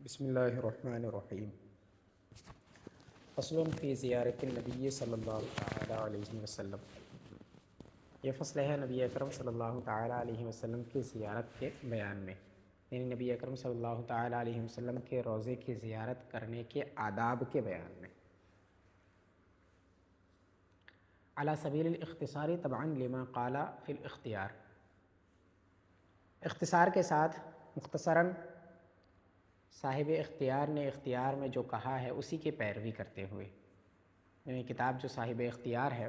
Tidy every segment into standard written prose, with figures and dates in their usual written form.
بسم اللہ الرحمن الرحیم۔ فصل فی زیارت النبی صلی اللہ تعالیٰ علیہ وسلم۔ یہ فصل ہے نبی اکرم صلی اللہ تعالیٰ علیہ وسلم کی زیارت کے بیان میں، یعنی نبی اکرم صلی اللہ تعالیٰ علیہ وسلم کے روضے کی زیارت کرنے کے آداب کے بیان میں۔ علی سبیل الاختصار طبعا لما قال فی الاختیار، اختصار کے ساتھ مختصراً صاحب اختیار نے اختیار میں جو کہا ہے اسی کی پیروی کرتے ہوئے، یعنی کتاب جو صاحب اختیار ہے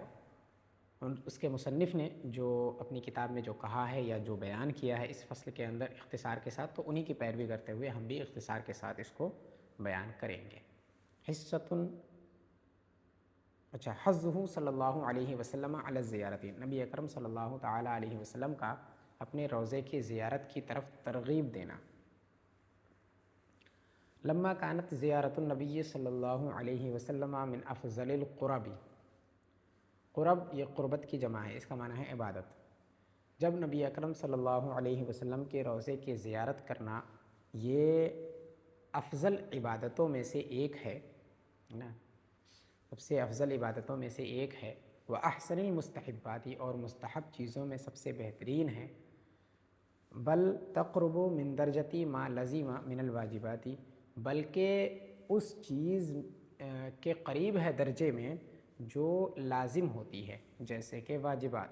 اس کے مصنف نے جو اپنی کتاب میں جو کہا ہے یا جو بیان کیا ہے اس فصل کے اندر اختصار کے ساتھ، تو انہی کی پیروی کرتے ہوئے ہم بھی اختصار کے ساتھ اس کو بیان کریں گے۔ حضہ صلی اللہ علیہ وسلم علی الزیارت، نبی اکرم صلی اللہ تعالیٰ علیہ وسلم کا اپنے روضے کی زیارت کی طرف ترغیب دینا۔ لما کانت زیارت النبی صلی اللہ علیہ وسلم من افضل القرب، قرب یہ قربت کی جمع ہے، اس کا معنی ہے عبادت۔ جب نبی اکرم صلی اللہ علیہ وسلم کے روضے کی زیارت کرنا یہ افضل عبادتوں میں سے ایک ہے نا، سب سے افضل عبادتوں میں سے ایک ہے، وہ احسن المستحباتی، اور مستحب چیزوں میں سب سے بہترین ہے، بل تقرب من درجتی ما لزم من الواجباتی، بلکہ اس چیز کے قریب ہے درجے میں جو لازم ہوتی ہے، جیسے کہ واجبات،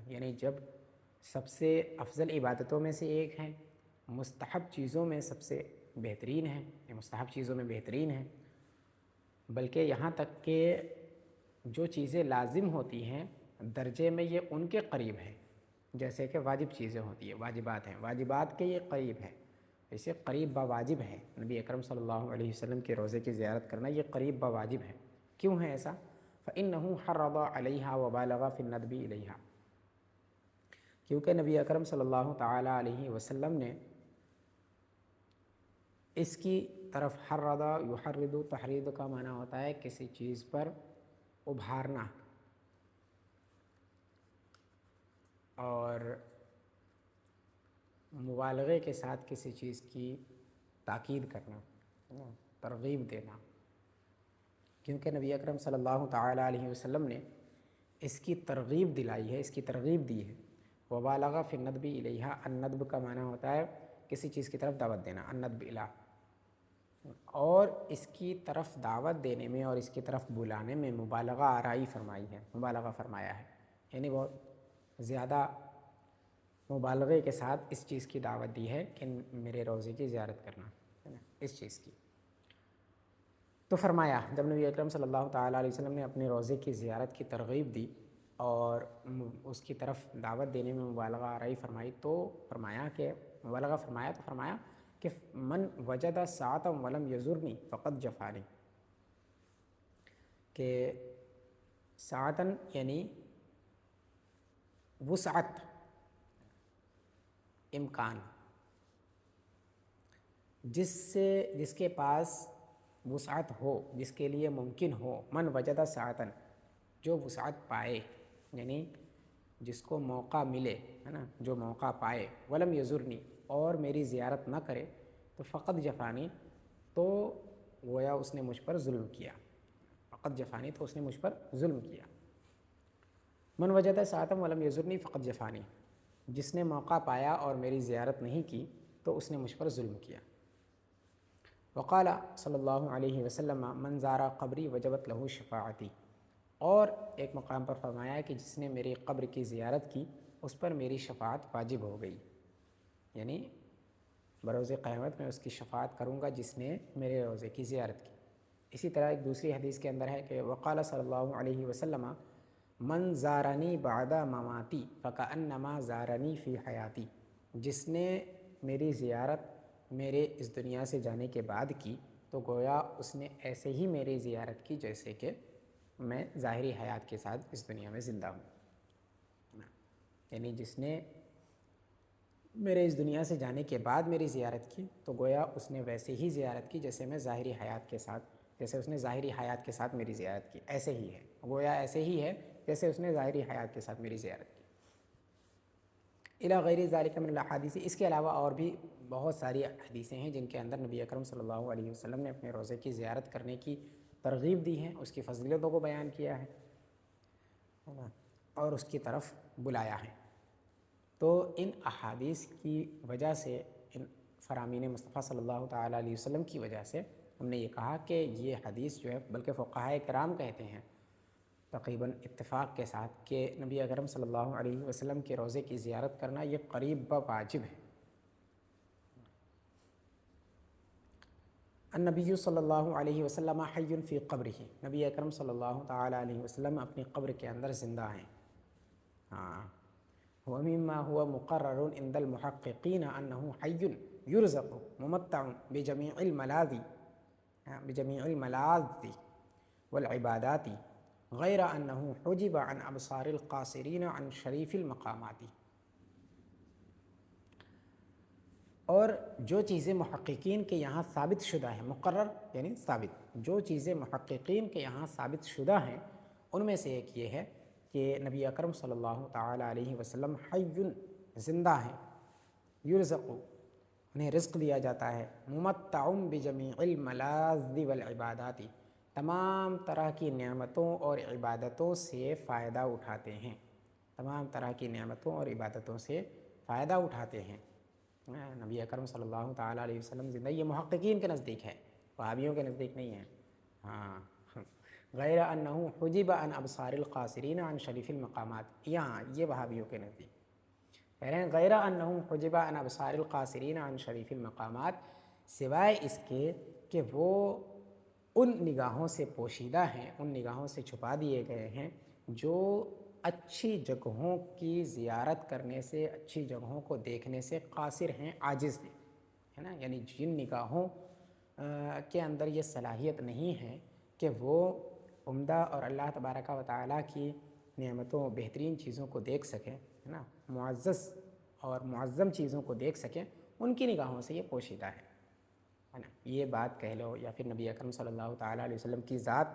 یعنی جب سب سے افضل عبادتوں میں سے ایک ہے، مستحب چیزوں میں سب سے بہترین ہے، مستحب چیزوں میں بہترین ہے، بلکہ یہاں تک کہ جو چیزیں لازم ہوتی ہیں درجے میں یہ ان کے قریب ہے، جیسے کہ واجب چیزیں ہوتی ہیں، واجبات ہیں، واجبات کے یہ قریب ہے، اسے قریب با واجب ہے۔ نبی اکرم صلی اللہ علیہ وسلم کے روضے کی زیارت کرنا یہ قریب با واجب ہے۔ کیوں ہے ایسا؟ فإنہ حرض علیہا وبالغ فی الندب الیہا، کیونکہ نبی اکرم صلی اللہ تعالیٰ علیہ وسلم نے اس کی طرف حرض، یحرض، تحرید کا معنی ہوتا ہے کسی چیز پر ابھارنا اور مبالغے کے ساتھ کسی چیز کی تاکید کرنا، ترغیب دینا، کیونکہ نبی اکرم صلی اللہ تعالیٰ علیہ وسلم نے اس کی ترغیب دلائی ہے، اس کی ترغیب دی ہے۔ وبالغ فی الندب الیہا، الندب کا معنی ہوتا ہے کسی چیز کی طرف دعوت دینا، الندب الیہ، اور اس کی طرف دعوت دینے میں اور اس کی طرف بلانے میں مبالغہ آرائی فرمائی ہے، مبالغہ فرمایا ہے، یعنی بہت زیادہ مبالغے کے ساتھ اس چیز کی دعوت دی ہے کہ میرے روضے کی زیارت کرنا ہے نا، اس چیز کی۔ تو فرمایا جب نبی اکرم صلی اللہ تعالیٰ علیہ وسلم نے اپنے روضے کی زیارت کی ترغیب دی اور اس کی طرف دعوت دینے میں مبالغہ آرائی فرمائی، تو فرمایا کہ مبالغہ فرمایا تو فرمایا کہ من وجد ساعتا ولم یزرنی فقد جفانی، کہ ساعتاً یعنی وسعت، امکان، جس کے پاس وسعت ہو، جس کے لیے ممکن ہو، من وجد ساعتاً، جو وسعت پائے، یعنی جس کو موقع ملے ہے نا، جو موقع پائے، ولم یزرنی، اور میری زیارت نہ کرے، تو فقط جفانی، تو گویا اس نے مجھ پر ظلم کیا، فقط جفانی، تو اس نے مجھ پر ظلم کیا۔ من وجد ساعتا ولم یزرنی فقط جفانی، جس نے موقع پایا اور میری زیارت نہیں کی تو اس نے مجھ پر ظلم کیا۔ وقال صلی اللہ علیہ وسلم من زار قبری وجبت لہ شفاعتی، اور ایک مقام پر فرمایا کہ جس نے میری قبر کی زیارت کی اس پر میری شفاعت واجب ہو گئی، یعنی بروز قیامت میں اس کی شفاعت کروں گا جس نے میرے روضے کی زیارت کی۔ اسی طرح ایک دوسری حدیث کے اندر ہے کہ وقال صلی اللہ علیہ وسلم من زارنی بعد مماتی فکأنما زارنی فی حیاتی، جس نے میری زیارت میرے اس دنیا سے جانے کے بعد کی تو گویا اس نے ایسے ہی میری زیارت کی جیسے کہ میں ظاہری حیات کے ساتھ اس دنیا میں زندہ ہوں، یعنی جس نے میرے اس دنیا سے جانے کے بعد میری زیارت کی تو گویا اس نے ویسے ہی زیارت کی جیسے میں ظاہری حیات کے ساتھ، جیسے اس نے ظاہری حیات کے ساتھ میری زیارت کی، ایسے ہی ہے، گویا ایسے ہی ہے جیسے اس نے ظاہری حیات کے ساتھ میری زیارت کی۔ الی غیر ذالک من الاحادیث، اس کے علاوہ اور بھی بہت ساری حدیثیں ہیں جن کے اندر نبی اکرم صلی اللہ علیہ وسلم نے اپنے روزے کی زیارت کرنے کی ترغیب دی ہے، اس کی فضیلتوں کو بیان کیا ہے نا، اور اس کی طرف بلایا ہے۔ تو ان احادیث کی وجہ سے، ان فرامین مصطفیٰ صلی اللہ تعالیٰ علیہ وسلم کی وجہ سے ہم نے یہ کہا کہ یہ حدیث جو ہے، بلکہ فقہائے کرام کہتے ہیں تقریباً اتفاق کے ساتھ کہ نبی اکرم صلی اللہ علیہ وسلم کے روزے کی زیارت کرنا یہ قریب واجب ہے۔ النبی صلی اللہ علیہ وسلم حی فی قبرہ، نبی اکرم صلی اللہ تعالیٰ علیہ وسلم اپنی قبر کے اندر زندہ ہیں۔ ومما هو مقرر عند المحققین انه حی یرزق ممتع بجمیع الملاذ والعبادات غیر انه حجب عن ابصار القاصرین عن شریف المقامات۔ اور جو چیزیں محققین کے یہاں ثابت شدہ ہیں، مقرر یعنی ثابت، جو چیزیں محققین کے یہاں ثابت شدہ ہیں ان میں سے ایک یہ ہے کہ نبی اکرم صلی اللہ تعالیٰ علیہ وسلم حی زندہ ہیں، یرزق انہیں رزق دیا جاتا ہے، ممتع بجمیع الملاذ والعبادات تمام طرح کی نعمتوں اور عبادتوں سے فائدہ اٹھاتے ہیں، تمام طرح کی نعمتوں اور عبادتوں سے فائدہ اٹھاتے ہیں۔ نبی اکرم صلی اللہ تعالیٰ علیہ وسلم زندہ، یہ محققین کے نزدیک ہے، وہابیوں کے نزدیک نہیں ہے۔ غیر انہ حجب عن ابصار القاصرین عن شریف المقامات، یہاں یہ وہابیوں کے نزدیک کہہ رہے ہیں غیر انہ حجب عن ابصار القاصرین عن شریف المقامات، سوائے اس کے کہ وہ ان نگاہوں سے پوشیدہ ہیں، ان نگاہوں سے چھپا دیے گئے ہیں جو اچھی جگہوں کی زیارت کرنے سے، اچھی جگہوں کو دیکھنے سے قاصر ہیں، عاجز ہیں، ہے نا، یعنی جن نگاہوں کے اندر یہ صلاحیت نہیں ہے کہ وہ عمدہ اور اللہ تبارک و تعالیٰ کی نعمتوں، بہترین چیزوں کو دیکھ سکیں، ہے نا، معزز اور معظم چیزوں کو دیکھ سکیں، ان کی نگاہوں سے یہ پوشیدہ ہے نا، یہ بات کہہ لو، یا پھر نبی اکرم صلی اللہ تعالیٰ علیہ وسلم کی ذات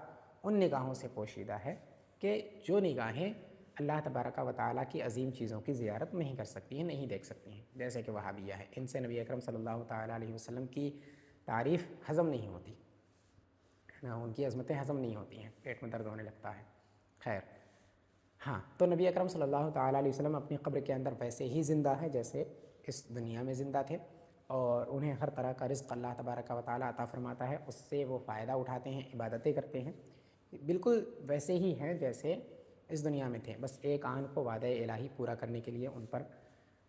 ان نگاہوں سے پوشیدہ ہے کہ جو نگاہیں اللہ تبارک و تعالیٰ کی عظیم چیزوں کی زیارت نہیں کر سکتی ہیں، نہیں دیکھ سکتی ہیں، جیسے کہ وہابیہ ہے، ان سے نبی اکرم صلی اللہ تعالیٰ علیہ وسلم کی تعریف ہضم نہیں ہوتی، ان کی عظمتیں ہضم نہیں ہوتی ہیں، پیٹ میں درد ہونے لگتا ہے۔ خیر، ہاں، تو نبی اکرم صلی اللہ تعالیٰ علیہ وسلم اپنی قبر کے اندر ویسے ہی زندہ ہے جیسے اس دنیا میں زندہ تھے، اور انہیں ہر طرح کا رزق اللہ تبارک و تعالیٰ عطا فرماتا ہے، اس سے وہ فائدہ اٹھاتے ہیں، عبادتیں کرتے ہیں، بالکل ویسے ہی ہیں جیسے اس دنیا میں تھے، بس ایک آن کو وعدہ الہی پورا کرنے کے لیے ان پر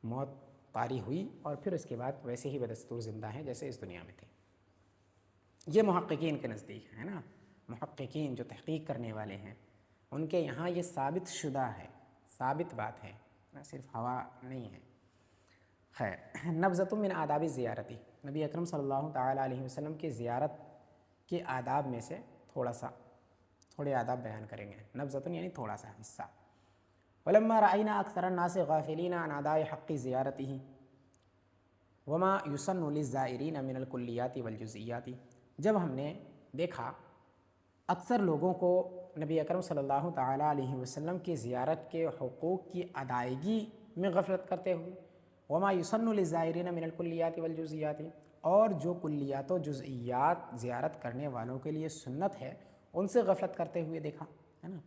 موت طاری ہوئی، اور پھر اس کے بعد ویسے ہی بدستور زندہ ہیں جیسے اس دنیا میں تھے۔ یہ محققین کے نزدیک ہے نا، محققین جو تحقیق کرنے والے ہیں ان کے یہاں یہ ثابت شدہ ہے، ثابت بات ہے، صرف ہوا نہیں ہے۔ خیر، نبذۃ من آداب زیارتی، نبی اکرم صلی اللہ تعالیٰ علیہ وسلم کی زیارت کے آداب میں سے تھوڑے آداب بیان کریں گے، نبذۃ یعنی تھوڑا سا حصہ۔ ولما رأینا اکثر الناس غافلین عن اداء حق زیارتہ وما یسن للزائرین من الکلیات والجزئیات، جب ہم نے دیکھا اکثر لوگوں کو نبی اکرم صلی اللہ تعالیٰ علیہ وسلم کی زیارت کے حقوق کی ادائیگی میں غفلت کرتے ہوئے، وما یسن للزائرین من الکلیات والجزئیات، اور جو کلیات و جزئیات زیارت کرنے والوں کے لیے سنت ہے ان سے غفلت کرتے ہوئے دیکھا، ہے نا،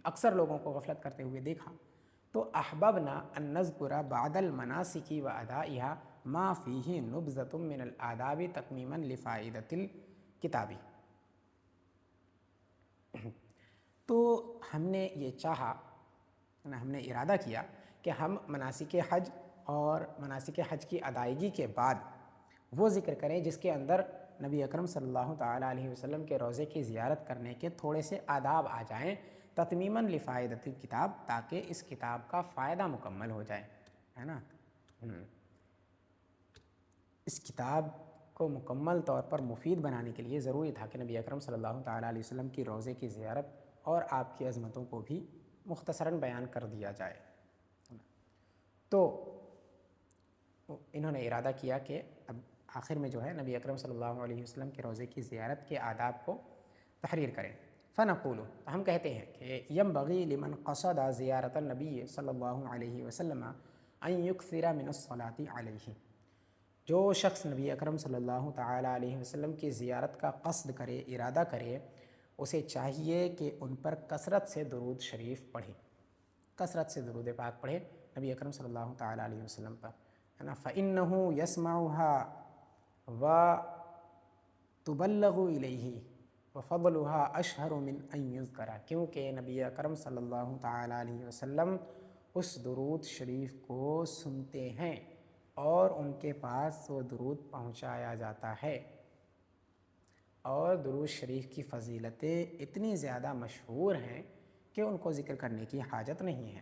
اکثر لوگوں کو غفلت کرتے ہوئے دیکھا، تو احببنا ان نذکر بعد المناسک و ادائها ما فیہ نبذۃ من الآداب تتمیما لفائدۃ الکتاب۔ تو ہم نے یہ چاہا، ہم نے ارادہ کیا کہ ہم مناسک حج اور مناسک حج کی ادائیگی کے بعد وہ ذکر کریں جس کے اندر نبی اکرم صلی اللہ تعالیٰ علیہ وسلم کے روزے کی زیارت کرنے کے تھوڑے سے آداب آ جائیں، تتمیماً لفائدۃ الکتاب، تاکہ اس کتاب کا فائدہ مکمل ہو جائے، ہے نا، اس کتاب کو مکمل طور پر مفید بنانے کے لیے ضروری تھا کہ نبی اکرم صلی اللہ تعالیٰ علیہ وسلم کی روزے کی زیارت اور آپ کی عظمتوں کو بھی مختصراً بیان کر دیا جائے۔ تو انہوں نے ارادہ کیا کہ اب آخر میں جو ہے نبی اکرم صلی اللہ علیہ وسلم کے روزے کی زیارت کے آداب کو تحریر کریں۔ فنقول، ہم کہتے ہیں کہ ینبغی لمن قصد زیارت النبی صلی اللہ علیہ وسلم ان یکثر من الصلاۃ علیہ، جو شخص نبی اکرم صلی اللہ تعالیٰ علیہ وسلم کی زیارت کا قصد کرے، ارادہ کرے، اسے چاہیے کہ ان پر کثرت سے درود شریف پڑھے، کثرت سے درود پاک پڑھے نبی اکرم صلی اللہ تعالیٰ علیہ وسلم پر، ہے نا۔ فَإِنَّهُ يَسْمَعُهَا وَتُبَلَّغُ إِلَيْهِ وَفَضْلُهَا أَشْهَرُ مِنْ أَنْ يُذْكَرَ، کیونکہ نبی اکرم صلی اللہ تعالیٰ علیہ وسلم اس درود شریف کو سنتے ہیں اور ان کے پاس وہ درود پہنچایا جاتا ہے، اور درود شریف کی فضیلتیں اتنی زیادہ مشہور ہیں کہ ان کو ذکر کرنے کی حاجت نہیں ہے۔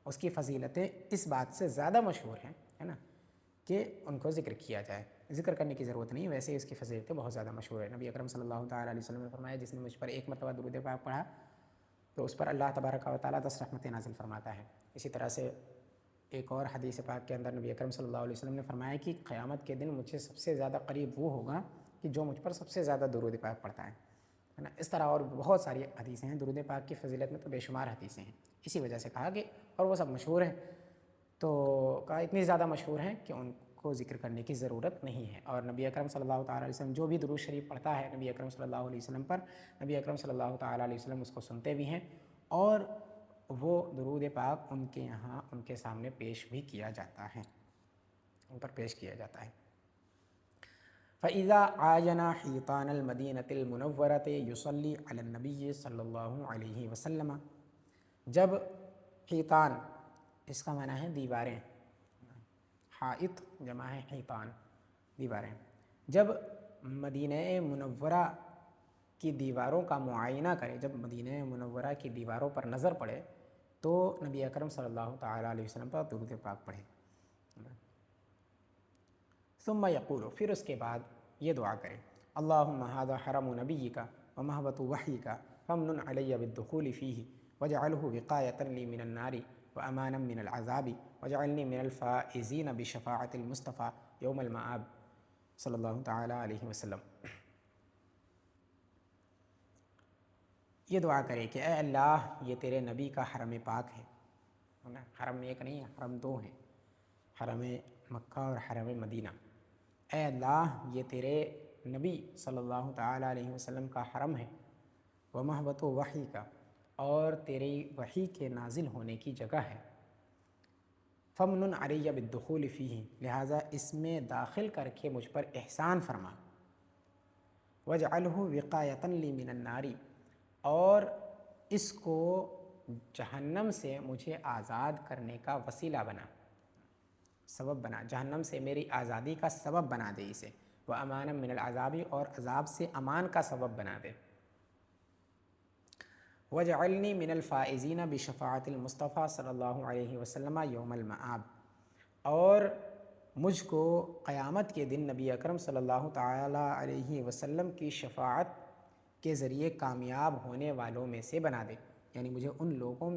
اس کی فضیلتیں اس بات سے زیادہ مشہور ہیں، ہے نا، کہ ان کو ذکر کیا جائے، ذکر کرنے کی ضرورت نہیں، ویسے ہی اس کی فضیلتیں بہت زیادہ مشہور ہیں۔ نبی اکرم صلی اللہ تعالیٰ علیہ وسلم نے فرمایا جس نے مجھ پر ایک مرتبہ درود پاک پڑھا تو اس پر اللہ تبارک و تعالیٰ 10 رحمتیں نازل فرماتا ہے۔ اسی طرح سے ایک اور حدیث پاک کے اندر نبی اکرم صلی اللہ علیہ وسلم نے فرمایا کہ قیامت کے دن مجھ سے سب سے زیادہ قریب وہ ہوگا کہ جو مجھ پر سب سے زیادہ درود پاک پڑھتا ہے نا۔ اس طرح اور بہت ساری حدیثیں ہیں، درود پاک کی فضیلت میں تو بے شمار حدیثیں ہیں، اسی وجہ سے کہا کہ اور وہ سب مشہور ہیں، تو کہا اتنی زیادہ مشہور ہیں کہ ان کو ذکر کرنے کی ضرورت نہیں ہے۔ اور نبی اکرم صلی اللہ تعالیٰ علیہ وسلم جو بھی درود شریف پڑھتا ہے نبی اکرم صلی اللہ علیہ وسلم پر، نبی اکرم صلی اللہ تعالیٰ علیہ وسلم اس کو سنتے بھی ہیں اور وہ درود پاک ان کے یہاں ان کے سامنے پیش بھی کیا جاتا ہے، ان پر پیش کیا جاتا ہے۔ فَإِذَا عَايَنَ حِيطَانَ الْمَدِينَةِ الْمُنَوَّرَةِ يُصَلِّي عَلَى النَّبِيِّ صلی اللہ علیہ وسلم، جب حیطان اس کا معنی ہے دیواریں، حائط جمع ہے حیطان، دیواریں، جب مدینہ منورہ کی دیواروں کا معائنہ کرے، جب مدینہ منورہ کی دیواروں پر نظر پڑے تو نبی اکرم صلی اللہ تعالیٰ علیہ وسلم پر درود پاک پڑھے۔ ثم یقول، پھر اس کے بعد یہ دعا کرے، اللہم ھذا حرم نبیک ومہبط وحیک فامنن علی بالدخول فیہ واجعلہ وقایۃ لی من النار وامانا من العذاب واجعلنی من الفائزین بشفاعۃ المصطفیٰ یوم المآب صلی اللہ تعالیٰ علیہ وسلم۔ یہ دعا کرے کہ اے اللہ یہ تیرے نبی کا حرم پاک ہے، حرم ایک نہیں ہے، حرم دو ہیں، حرم مکہ اور حرم مدینہ۔ اے اللہ یہ تیرے نبی صلی اللہ تعالیٰ علیہ وسلم کا حرم ہے، ومہبط وحی کا، اور تیری وحی کے نازل ہونے کی جگہ ہے، فمنن علی بالدخول فیہ، لہٰذا اس میں داخل کر کے مجھ پر احسان فرما، واجعلہ وقایۃ لی من النار، اور اس کو جہنم سے مجھے آزاد کرنے کا وسیلہ بنا، سبب بنا، جہنم سے میری آزادی کا سبب بنا دے اسے، وامانا من العذاب، اور عذاب سے امان کا سبب بنا دے، وجعلنی من الفائزین بشفاعت المصطفیٰ صلی اللہ علیہ وسلم یوم المآب، اور مجھ کو قیامت کے دن نبی اکرم صلی اللہ تعالیٰ علیہ وسلم کی شفاعت کے ذریعے کامیاب ہونے والوں میں سے بنا دے، یعنی مجھے ان لوگوں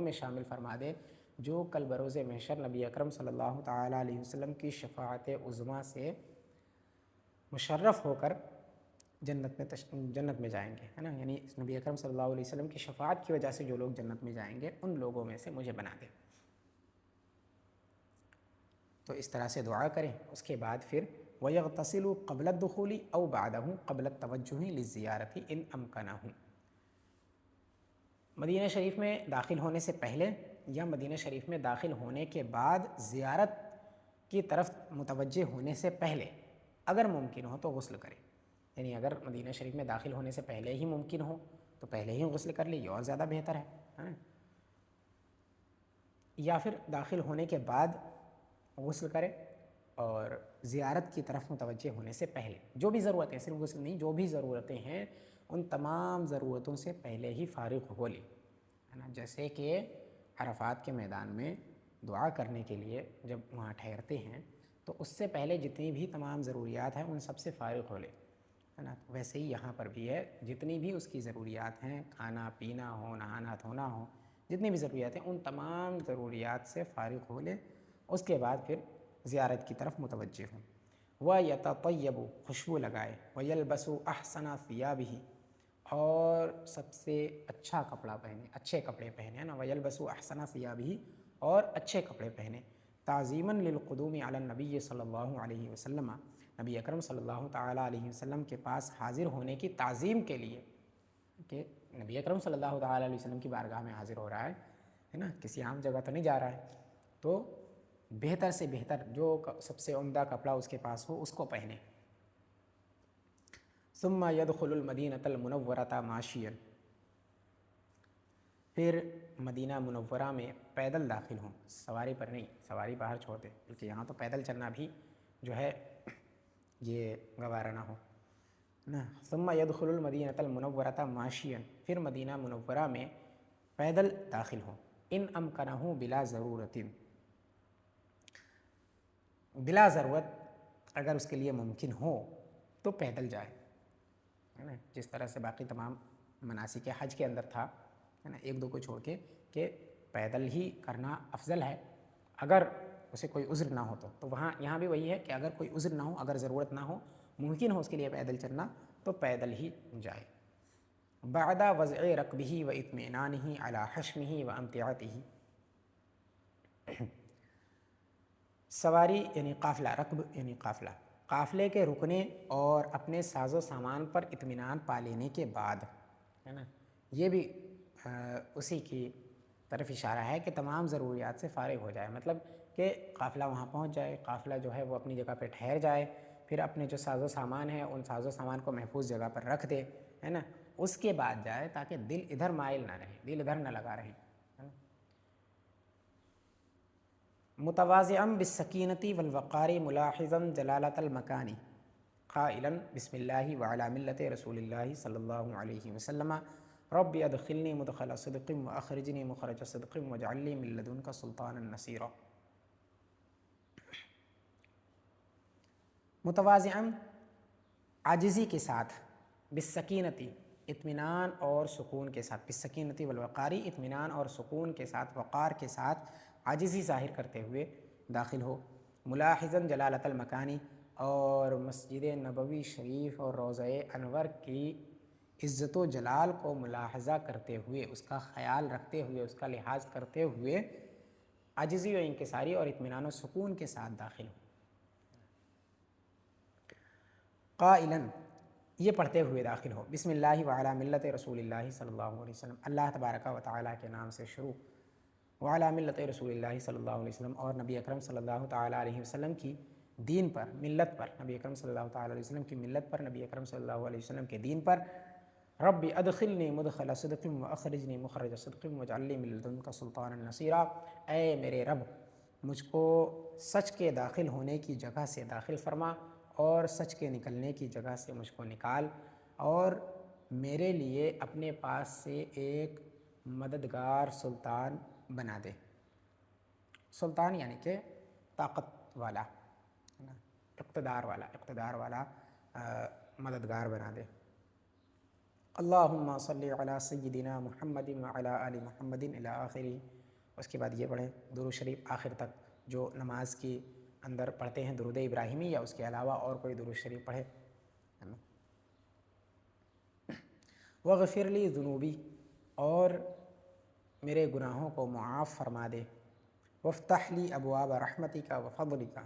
میں شامل فرما دے جو کل بروز محشر نبی اکرم صلی اللہ تعالیٰ علیہ وسلم کی شفاعت عظمیٰ سے مشرف ہو کر جنت میں جائیں گے، ہے نا، یعنی نبی اکرم صلی اللہ علیہ وسلم کی شفاعت کی وجہ سے جو لوگ جنت میں جائیں گے ان لوگوں میں سے مجھے بنا دے۔ تو اس طرح سے دعا کریں، اس کے بعد پھر وَيَغْتَسِلُ قَبْلَ الدُّخُولِ أَوْ بَعْدَهُ قَبْلَ التَّوَجُّهِ لِلزِّيَارَةِ إِنْ أَمْكَنَهُ، مدینہ شریف میں داخل ہونے سے پہلے یا مدینہ شریف میں داخل ہونے کے بعد زیارت کی طرف متوجہ ہونے سے پہلے اگر ممکن ہو تو غسل کرے، یعنی اگر مدینہ شریف میں داخل ہونے سے پہلے ہی ممکن ہو تو پہلے ہی غسل کر لے، یہ اور زیادہ بہتر ہے، یا پھر داخل ہونے کے بعد غسل کرے اور زیارت کی طرف متوجہ ہونے سے پہلے جو بھی ضرورتیں، صرف غسل نہیں، جو بھی ضرورتیں ہیں ان تمام ضرورتوں سے پہلے ہی فارغ ہو لے، ہے نا، جیسے کہ عرفات کے میدان میں دعا کرنے کے لیے جب وہاں ٹھہرتے ہیں تو اس سے پہلے جتنی بھی تمام ضروریات ہیں ان سب سے فارغ ہو لے، ہے نا، ویسے ہی یہاں پر بھی ہے، جتنی بھی اس کی ضروریات ہیں، کھانا پینا ہو، نہانا دھونا ہو، جتنی بھی ضروریات ہیں ان تمام ضروریات سے فارغ ہو لے، اس کے بعد پھر زیارت کی طرف متوجہ ہوں۔ وَيَتَطَيَّبُ، خوشبو لگائے، وَيَلْبَسُ أَحْسَنَ ثِيَابِهِ، اور سب سے اچھا کپڑا پہنے، اچھے کپڑے پہنے، ہے نا، وَيَلْبَسُ أَحْسَنَ ثِيَابِهِ، اور اچھے کپڑے پہنے، تعظیماً للقدوم علی النبی صلی اللہ علیہ وسلم، نبی اکرم صلی اللہ تعالیٰ علیہ وسلم کے پاس حاضر ہونے کی تعظیم کے لیے، کہ نبی اکرم صلی اللہ تعالیٰ علیہ وسلم کی بارگاہ میں حاضر ہو رہا ہے نا، کسی عام جگہ تو نہیں جا رہا ہے، تو بہتر سے بہتر جو سب سے عمدہ کپڑا اس کے پاس ہو اس کو پہنے۔ ثم يدخل المدینۃ المنورۃ ماشیا، پھر مدینہ منورہ میں پیدل داخل ہوں، سواری پر نہیں، سواری باہر چھوڑ دے، بلکہ یہاں تو پیدل چلنا بھی جو ہے یہ گوارا نہ ہو نا۔ ثم يدخل المدینۃ المنورۃ ماشیا، پھر مدینہ منورہ میں پیدل داخل ہوں، ان امکنہ بلا ضرورت، بلا ضرورت اگر اس کے لیے ممکن ہو تو پیدل جائے، ہے نا، جس طرح سے باقی تمام مناسک حج کے اندر تھا، ہے نا، ایک دو کو چھوڑ کے، کہ پیدل ہی کرنا افضل ہے اگر اسے کوئی عذر نہ ہو تو وہاں یہاں بھی وہی ہے کہ اگر کوئی عذر نہ ہو، اگر ضرورت نہ ہو، ممکن ہو اس کے لیے پیدل چلنا، تو پیدل ہی جائے۔ بعد وضع رکبہ و اطمئنانہ علی حشمہ و امتعتہ، سواری یعنی قافلہ، رکب یعنی قافلہ، قافلے کے رکنے اور اپنے ساز و سامان پر اطمینان پا لینے کے بعد، ہے نا، یہ بھی اسی کی طرف اشارہ ہے کہ تمام ضروریات سے فارغ ہو جائے، مطلب کہ قافلہ وہاں پہنچ جائے، قافلہ جو ہے وہ اپنی جگہ پہ ٹھہر جائے، پھر اپنے جو ساز و سامان ہے ان ساز و سامان کو محفوظ جگہ پر رکھ دے، ہے نا، اس کے بعد جائے، تاکہ دل ادھر مائل نہ رہے، دل ادھر نہ لگا رہے۔ متواضعا بالسکینۃ والوقار ملاحظا جلالۃ المکان قائلا بسم اللہ وعلی ملت رسول اللہ صلی اللہ علیہ وسلم رب ادخلنی مدخل صدق واخرجنی مخرج صدق واجعل لی من لدنک سلطانا نصیرا۔ متواضعا عاجزی کے ساتھ، بالسکینۃ اطمینان اور سکون کے ساتھ، بالسکینۃ والوقاری اطمینان اور سکون کے ساتھ، وقار کے ساتھ، عاجزی ظاہر کرتے ہوئے داخل ہو، ملاحظاً جلالۃ المکانی، اور مسجد نبوی شریف اور روضہ انور کی عزت و جلال کو ملاحظہ کرتے ہوئے، اس کا خیال رکھتے ہوئے، اس کا لحاظ کرتے ہوئے عاجزی و انکساری اور اطمینان و سکون کے ساتھ داخل ہو۔ قائلاً، یہ پڑھتے ہوئے داخل ہو، بسم اللہ وعلی ملت رسول اللہ صلی اللہ علیہ وسلم، اللہ تبارک و تعالیٰ کے نام سے شروع، وعلی ملت رسول اللہ صلی اللہ علیہ وسلم، اور نبی اکرم صلی اللہ تعالیٰ علیہ وسلم کی دین پر، ملت پر، نبی اکرم صلی اللہ تعالیٰ علیہ وسلم کی ملت پر، نبی اکرم صلی اللہ علیہ وسلم کے دین پر، رب ادخلنی مدخل صدق واخرجنی مخرج صدق واجعل لی من لدنک سلطانا نصیرا، اے میرے رب، مجھ کو سچ کے داخل ہونے کی جگہ سے داخل فرما اور سچ کے نکلنے کی جگہ سے مجھ کو نکال، اور میرے لیے اپنے پاس سے ایک مددگار سلطان بنا دے۔ سلطان یعنی کہ طاقت والا، اقتدار والا مددگار بنا دے۔ اللہم صلی علی سیدنا محمد وعلی آل محمد الی آخری، اس کے بعد یہ پڑھیں درود شریف آخر تک، جو نماز کی اندر پڑھتے ہیں درود ابراہیمی یا اس کے علاوہ اور کوئی درود شریف پڑھے۔ وغفر لی ذنوبی، اور میرے گناہوں کو معاف فرما دے، وافتح لی ابواب رحمتک وفضلک،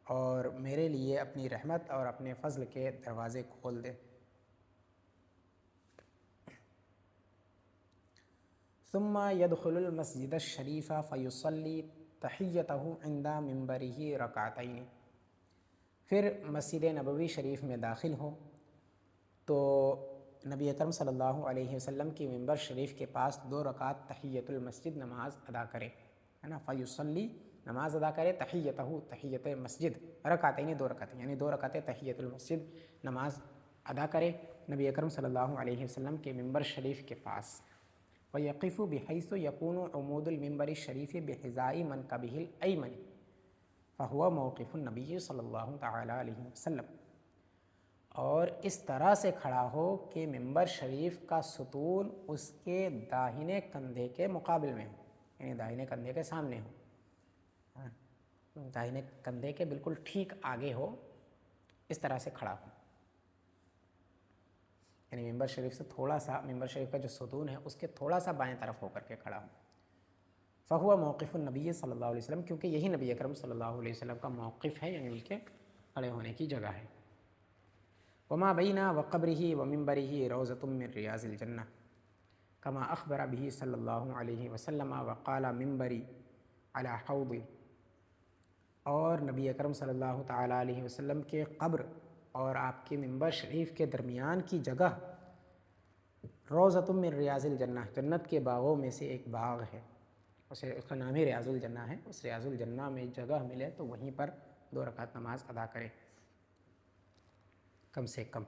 اور میرے لیے اپنی رحمت اور اپنے فضل کے دروازے کھول دے۔ ثم يدخل المسجد الشریف فیصلی تحیتہ عند منبرہ رکعتین، پھر مسجد نبوی شریف میں داخل ہو تو نبی اکرم صلی اللہ علیہ وسلم کی ممبر شریف کے پاس 2 رکعت تحیت المسجد نماز ادا کرے، ہے نا، فیصلی نماز ادا کرے، تحیتہ تحیت مسجد، رکعتین 2 رکعتیں، یعنی 2 رکعتیں تحیت المسجد نماز ادا کرے نبی اکرم صلی اللہ علیہ وسلم کے ممبر شریف کے پاس۔ ویقف بحیث یکون عمود المنبر الشریف بحذاء منکبہ الایمن فہو موقف النبی صلی اللہ تعالیٰ علیہ وسلم، اور اس طرح سے کھڑا ہو کہ ممبر شریف کا ستون اس کے داہنے کندھے کے مقابل میں ہو، یعنی داہنے کندھے کے سامنے ہو، داہنے کندھے کے بالکل ٹھیک آگے ہو، اس طرح سے کھڑا ہو، یعنی ممبر شریف سے تھوڑا سا، ممبر شریف کا جو ستون ہے اس کے تھوڑا سا بائیں طرف ہو کر کے کھڑا ہو۔ فہو موقف النبی صلی اللہ علیہ وسلم، کیونکہ یہی نبی اکرم صلی اللہ علیہ وسلم کا موقف ہے، یعنی ان کے کھڑے ہونے کی جگہ ہے۔ وما بینا وقبرہ ومنبرہ روضۃ من ریاض الجنہ کما اخبر بہ صلی اللہ علیہ وسلم وقال منبری علی حوض، اور نبی اکرم صلی اللہ تعالیٰ علیہ وسلم کے قبر اور آپ کے منبر شریف کے درمیان کی جگہ روضۃ من ریاض الجنہ، جنت کے باغوں میں سے ایک باغ ہے، اس کا نام ہی ریاض الجنہ ہے۔ اس ریاض الجنہ میں جگہ ملے تو وہیں پر 2 رکعت نماز ادا کرے کم سے کم،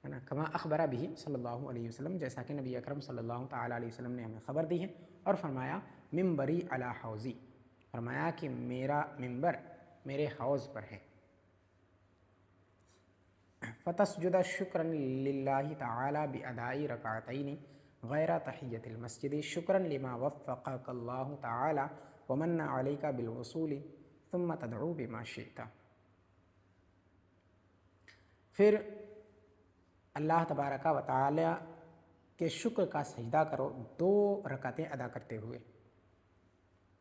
ہے نا۔ کما اخبر بھی صلی اللہ علیہ وسلم، جیسا کہ نبی اکرم صلی اللہ تعالیٰ علیہ وسلم نے ہمیں خبر دی ہے، اور فرمایا منبری علی حوضی، فرمایا کہ میرا منبر میرے حوض پر ہے۔ فتسجد شکرا للہ تعالی بادائی رکعتین غیر تحیۃ المسجد شکرا لما وفقک اللہ تعالی ومن علیک بالوصول ثم تدعو بما شئت۔ پھر اللہ تبارک و تعالی کے شکر کا سجدہ کرو 2 رکعتیں ادا کرتے ہوئے،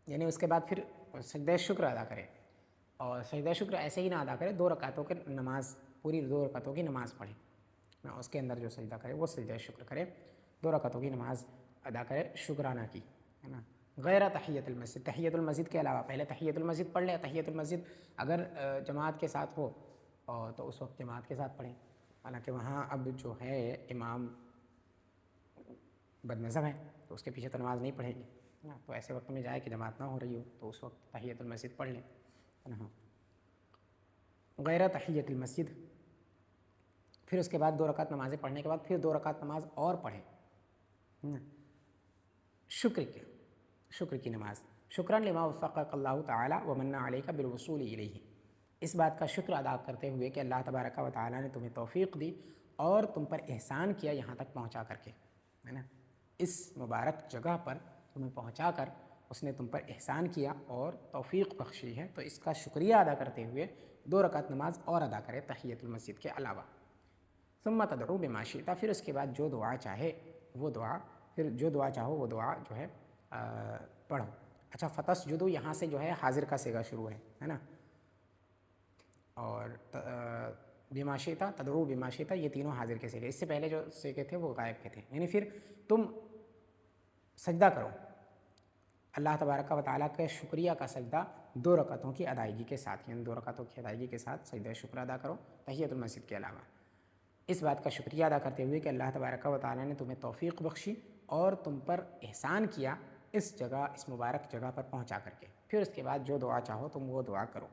یعنی اس کے بعد پھر سجدہ شکر ادا کرے، اور سجدہ شکر ایسے ہی نہ ادا کرے، 2 رکعتوں کی نماز، پوری 2 رکعتوں کی نماز پڑھے، اس کے اندر جو سجدہ کرے وہ سجدہ شکر کرے، 2 رکعتوں کی نماز ادا کرے شکرانہ کی، ہے نا۔ غیر تحیۃ المسجد، تحیۃ المسجد کے علاوہ پہلے تحیۃ المسجد پڑھ لے، تحیۃ المسجد اگر جماعت کے ساتھ ہو تو اس وقت جماعت کے ساتھ پڑھیں، حالانکہ وہاں اب جو ہے امام بد مذہب ہے تو اس کے پیچھے تو نماز نہیں پڑھیں گے، تو ایسے وقت میں جائے کہ جماعت نہ ہو رہی ہو تو اس وقت تحیۃ المسجد پڑھ لیں، ہے نا۔ غیر تحیۃ المسجد، پھر اس کے بعد 2 رکعت نمازیں پڑھنے کے بعد پھر 2 رکعت نماز اور پڑھیں، شکر کی نماز، شکرا لما وفقک اللہ تعالی ومن علیک بالوصول الیہ، اس بات کا شکر ادا کرتے ہوئے کہ اللہ تبارک و تعالیٰ نے تمہیں توفیق دی اور تم پر احسان کیا یہاں تک پہنچا کر کے، ہے نا، اس مبارک جگہ پر تمہیں پہنچا کر اس نے تم پر احسان کیا اور توفیق بخشی ہے، تو اس کا شکریہ ادا کرتے ہوئے 2 رکعت نماز اور ادا کرے تحیۃ المسجد کے علاوہ۔ ثم تدعو بما شئت، پھر اس کے بعد جو دعا چاہے وہ دعا، پھر جو دعا چاہو وہ دعا جو ہے پڑھو۔ اچھا، فتسجدو یہاں سے جو ہے حاضر کا صیغہ شروع ہے نا، اور بما شئت، تدعو بما شئت، یہ تینوں حاضر کے صیغے، اس سے پہلے جو صیغے تھے وہ غائب کے تھے، یعنی پھر تم سجدہ کرو اللہ تبارک و تعالیٰ کے شکریہ کا سجدہ 2 رکعتوں کی ادائیگی کے ساتھ، یعنی 2 رکعتوں کی ادائیگی کے ساتھ سجدہ شکر ادا کرو تحیۃ المسجد کے علاوہ، اس بات کا شکریہ ادا کرتے ہوئے کہ اللہ تبارک و تعالیٰ نے تمہیں توفیق بخشی اور تم پر احسان کیا اس جگہ، اس مبارک جگہ پر پہنچا کر کے، پھر اس کے بعد جو دعا چاہو تم وہ دعا کرو۔